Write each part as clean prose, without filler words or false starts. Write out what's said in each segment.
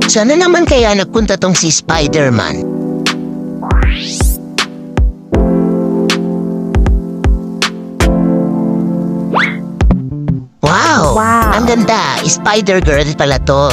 Sana naman kaya nagpunta tong si Spider-Man. Wow! Ang ganda! Spider-Girl pala to.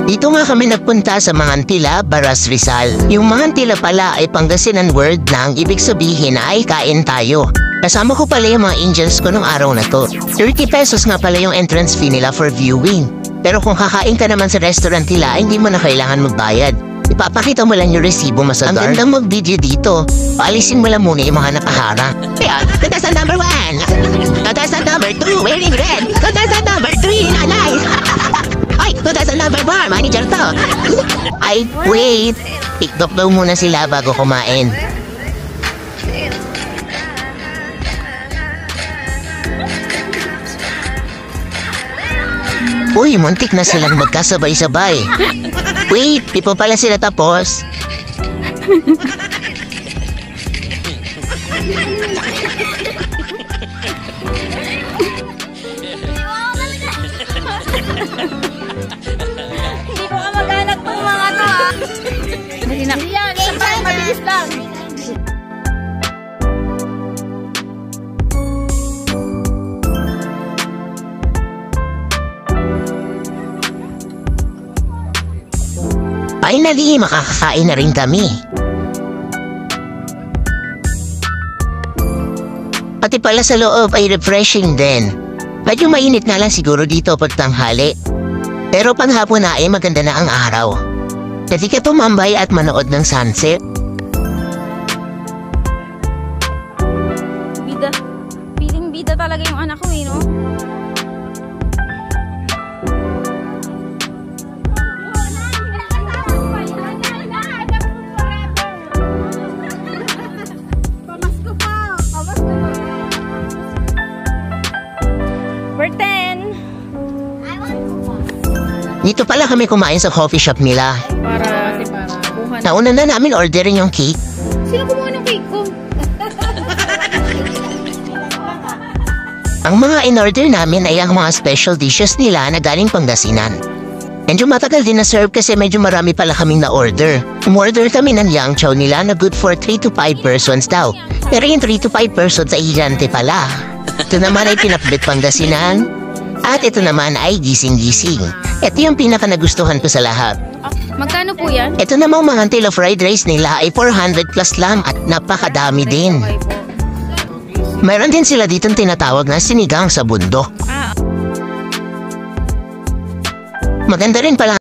Dito nga kami nagpunta sa Mangantila, Baras, Rizal. Yung Mangantila pala ay Pangasinan word na ang ibig sabihin na ay kain tayo. Kasama ko pala yung mga angels ko nung araw na to. 30 pesos nga pala yung entrance fee nila for viewing. Pero kung kakain ka naman sa restaurant nila, hindi mo na kailangan magbayad. Ipapakita mo lang yung resibo masagar. Ang gandang mag-video dito. Paalisin mo lang muna yung mga nakahara. Kaya, contestant number 1. Contestant number 2, wearing red. Contestant number 3, nanay. Ay, contestant number 4, manager to. Ay, wait. TikTok daw muna sila bago kumain. Uy, muntik na silang magkasabay-sabay. Wait, di pa pala sila tapos. Hindi ko ka mag-anak ng mga to, ha? Yan, isang mabilis lang. Finally, makakakain na rin kami. Pati pala sa loob ay refreshing din. Medyo mainit na lang siguro dito pag tanghali. Pero panghapon na ay maganda na ang araw. Pwede ka tumambay at manood ng sunset. Bida. Feeling bida talaga yung anak ko, no? Dito pala kami kumain sa coffee shop nila. Para buhan. Nauna na namin orderin yung cake. Sino kumuha ng cake ko? Ang mga in-order namin ay ang mga special dishes nila na galing Pangasinan. Medyo matagal din na-serve kasi medyo marami pala kaming na-order. Umorder kami ng yang chow nila na good for 3 to 5 persons daw. Pero yung 3 to 5 persons ay higante pala. Ito naman ay pinakbit Pangasinan. At ito naman ay gising-gising. Ito yung pinaka nagustuhan ko sa lahat. Magkano po yan? Ito namang mga tilo fried rice nila ay 400 plus lang at napakadami din. Mayroon din sila ditong tinatawag na sinigang sa bundok. Maganda rin pala